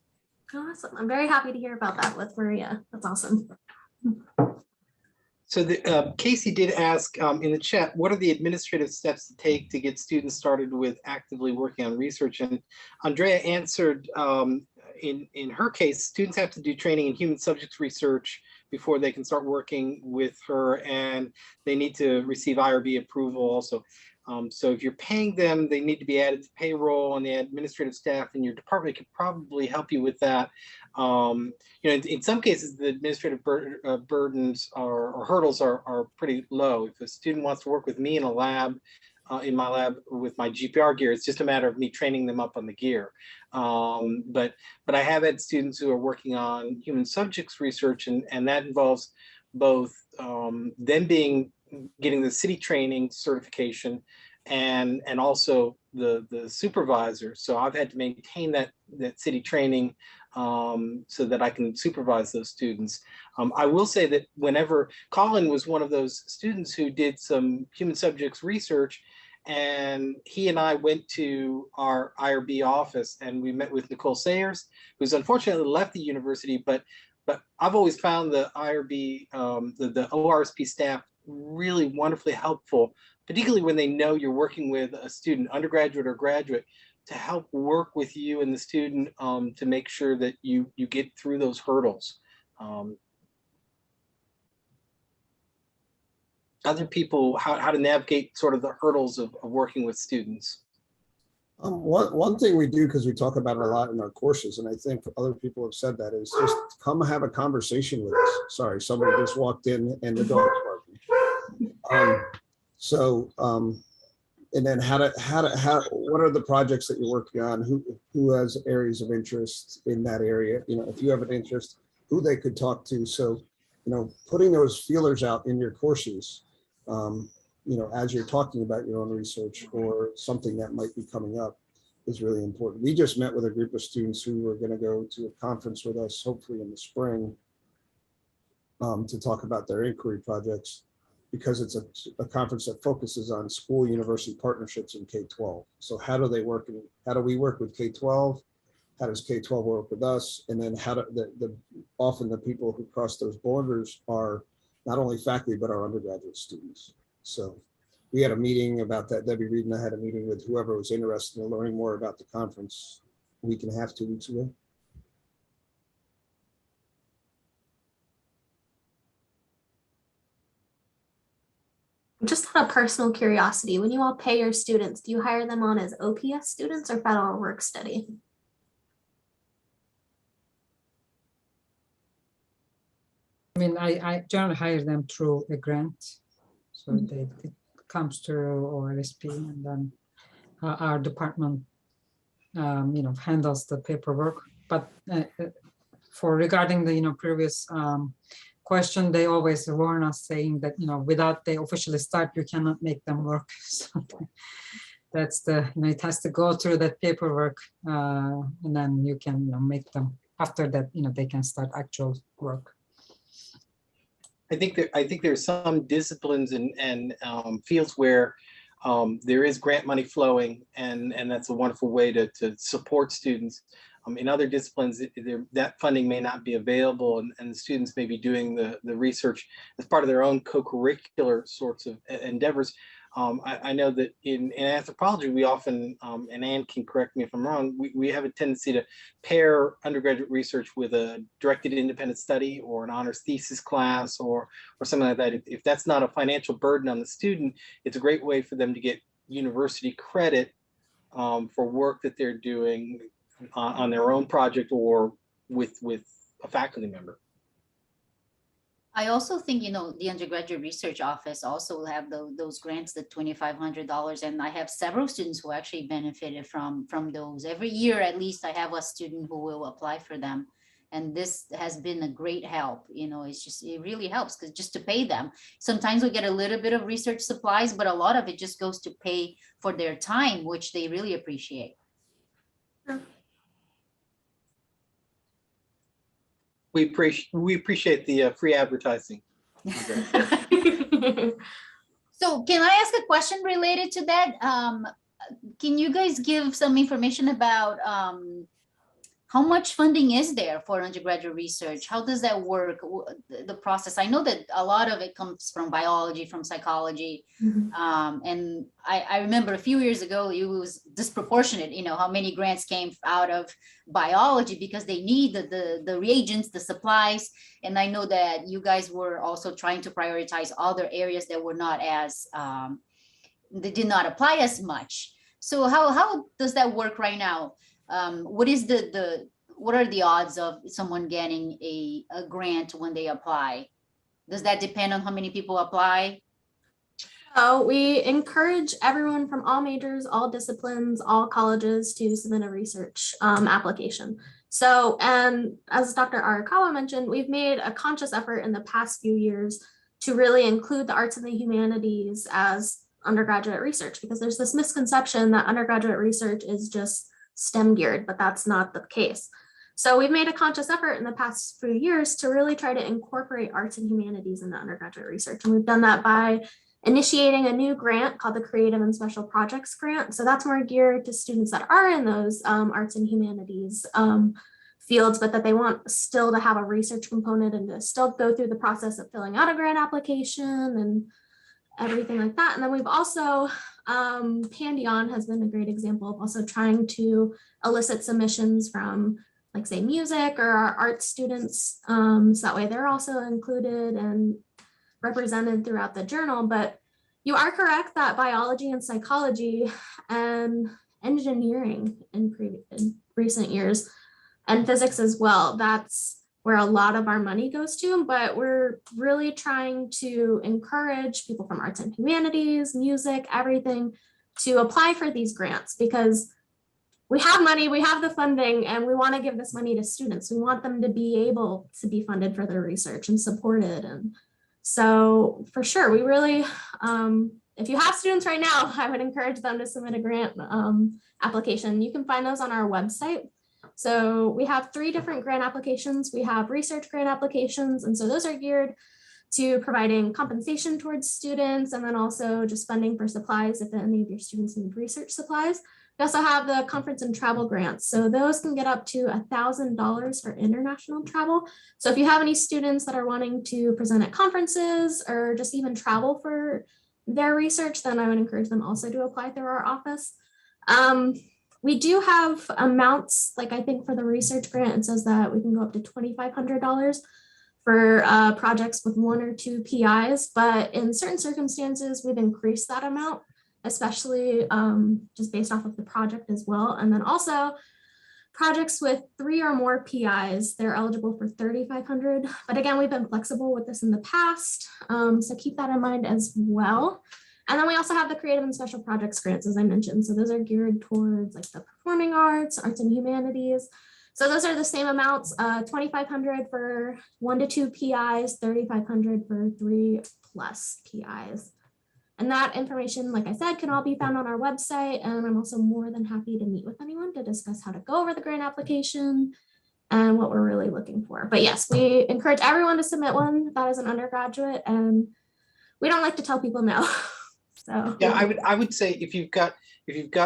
Awesome. I'm very happy to hear about that with Maria. That's awesome. So Casey did ask in the chat, what are the administrative steps to take to get students started with actively working on research? And Andrea answered in her case, students have to do training in human subjects research before they can start working with her, and they need to receive IRB approval also. So if you're paying them, they need to be added to payroll, and the administrative staff in your department can probably help you with that. You know, in some cases, the administrative burdens or hurdles are pretty low. If a student wants to work with me in a lab, in my lab with my GPR gear, it's just a matter of me training them up on the gear. But I have had students who are working on human subjects research, and that involves both them getting the city training certification and also the supervisor. So I've had to maintain that city training so that I can supervise those students. I will say that whenever Colin was one of those students who did some human subjects research, and he and I went to our IRB office and we met with Nicole Sayers, who's unfortunately left the university, but I've always found the IRB, the ORSP staff really wonderfully helpful, particularly when they know you're working with a student, undergraduate or graduate, to help work with you and the student to make sure that you get through those hurdles. Other people, how to navigate sort of the hurdles of working with students. One thing we do, because we talk about it a lot in our courses, and I think other people have said that, is just come have a conversation with us. Sorry, somebody just walked in and the dog's barking. And then what are the projects that you're working on? Who has areas of interest in that area? You know, if you have an interest, who they could talk to. So, you know, putting those feelers out in your courses, you know, as you're talking about your own research or something that might be coming up is really important. We just met with a group of students who are going to go to a conference with us, hopefully in the spring, to talk about their inquiry projects, because it's a conference that focuses on school university partnerships in K-12. So how do they work, and how do we work with K-12? How does K-12 work with us? And then how do often the people who cross those borders are not only faculty, but our undergraduate students. So we had a meeting about that. Debbie Reed and I had a meeting with whoever was interested in learning more about the conference a week and a half, 2 weeks ago. Just out of personal curiosity, when you all pay your students, do you hire them on as OPS students or federal work study? I mean, I generally hire them through a grant. So it comes through ORSP, and then our department, you know, handles the paperwork. But for regarding the, you know, previous question, they always warn us saying that, you know, without they officially start, you cannot make them work. So that's the, you know, it has to go through that paperwork, and then you can, you know, make them, after that, you know, they can start actual work. I think there's some disciplines and fields where there is grant money flowing, and that's a wonderful way to support students. In other disciplines, that funding may not be available, and the students may be doing the research as part of their own co-curricular sorts of endeavors. I know that in anthropology, we often, and Ann can correct me if I'm wrong, we have a tendency to pair undergraduate research with a directed independent study or an honors thesis class or something like that. If that's not a financial burden on the student, it's a great way for them to get university credit for work that they're doing on their own project or with a faculty member. I also think, you know, the undergraduate research office also will have those grants, the $2,500, and I have several students who actually benefited from those. Every year, at least, I have a student who will apply for them, and this has been a great help. You know, it really helps because just to pay them. Sometimes we get a little bit of research supplies, but a lot of it just goes to pay for their time, which they really appreciate. We appreciate the free advertising. So can I ask a question related to that? Can you guys give some information about how much funding is there for undergraduate research? How does that work, the process? I know that a lot of it comes from biology, from psychology. And I remember a few years ago, it was disproportionate, you know, how many grants came out of biology because they need the reagents, the supplies. And I know that you guys were also trying to prioritize other areas that were not as, they did not apply as much. So how does that work right now? What is what are the odds of someone getting a grant when they apply? Does that depend on how many people apply? So we encourage everyone from all majors, all disciplines, all colleges to submit a research application. So, and as Dr. Arikawa mentioned, we've made a conscious effort in the past few years to really include the arts and the humanities as undergraduate research, because there's this misconception that undergraduate research is just STEM geared, but that's not the case. So we've made a conscious effort in the past few years to really try to incorporate arts and humanities into undergraduate research. And we've done that by initiating a new grant called the Creative and Special Projects Grant. So that's more geared to students that are in those arts and humanities fields, but that they want still to have a research component and to still go through the process of filling out a grant application and everything like that. And then we've also, Pandion has been a great example of also trying to elicit submissions from, like, say, music or our art students. So that way they're also included and represented throughout the journal. But you are correct that biology and psychology and engineering in recent years, and physics as well, that's where a lot of our money goes to, but we're really trying to encourage people from arts and humanities, music, everything, to apply for these grants, because we have money, we have the funding, and we want to give this money to students. We want them to be able to be funded for their research and supported. And so for sure, we really, if you have students right now, I would encourage them to submit a grant application. You can find those on our website. So we have 3 different grant applications. We have research grant applications, and so those are geared to providing compensation towards students, and then also just funding for supplies if any of your students need research supplies. We also have the conference and travel grants. So those can get up to $1,000 for international travel. So if you have any students that are wanting to present at conferences or just even travel for their research, then I would encourage them also to apply through our office. We do have amounts, like I think for the research grant, it says that we can go up to $2,500 for projects with 1 or 2 PIs, but in certain circumstances, we've increased that amount, especially just based off of the project as well. And then also projects with 3 or more PIs, they're eligible for $3,500. But again, we've been flexible with this in the past, so keep that in mind as well. And then we also have the creative and special projects grants, as I mentioned. So those are geared towards like the performing arts and humanities. So those are the same amounts, $2,500 for 1 to 2 PIs, $3,500 for 3+ PIs. And that information, like I said, can all be found on our website. And I'm also more than happy to meet with anyone to discuss how to go over the grant application and what we're really looking for. But yes, we encourage everyone to submit one that is an undergraduate, and we don't like to tell people no. So yeah, I would say if you've got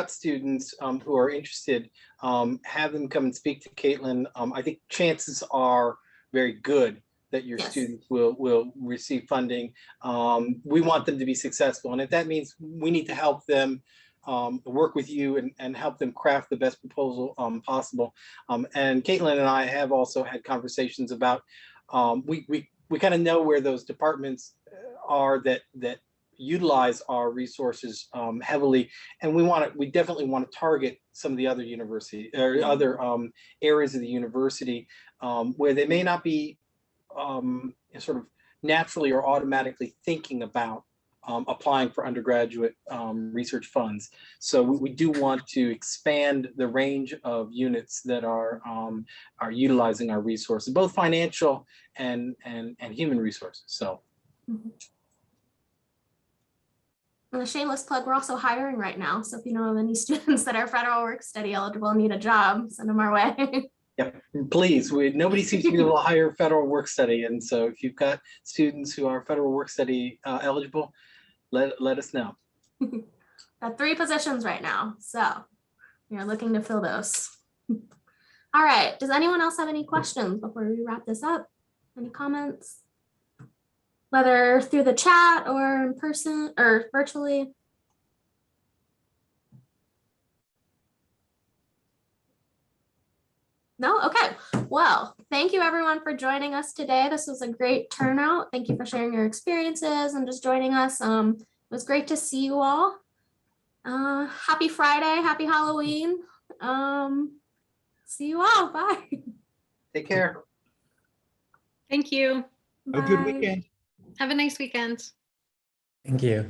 students who are interested, have them come and speak to Kaitlyn. I think chances are very good that your students will receive funding. We want them to be successful, and if that means we need to help them work with you and help them craft the best proposal possible. And Kaitlyn and I have also had conversations about we kind of know where those departments are that utilize our resources heavily, and we definitely want to target some of the other university or other areas of the university where they may not be sort of naturally or automatically thinking about applying for undergraduate research funds. So we do want to expand the range of units that are utilizing our resources, both financial and human resources. So. And a shameless plug, we're also hiring right now. So if you know of any students that are federal work study eligible and need a job, send them our way. Yeah, please. Nobody seems to be able to hire federal work study. And so if you've got students who are federal work study eligible, let us know. Got 3 positions right now. So we're looking to fill those. All right. Does anyone else have any questions before we wrap this up? Any comments? Whether through the chat or in person or virtually. No? Okay. Well, thank you everyone for joining us today. This was a great turnout. Thank you for sharing your experiences and just joining us. It was great to see you all. Happy Friday. Happy Halloween. See you all. Bye. Take care. Thank you. A good weekend. Have a nice weekend. Thank you.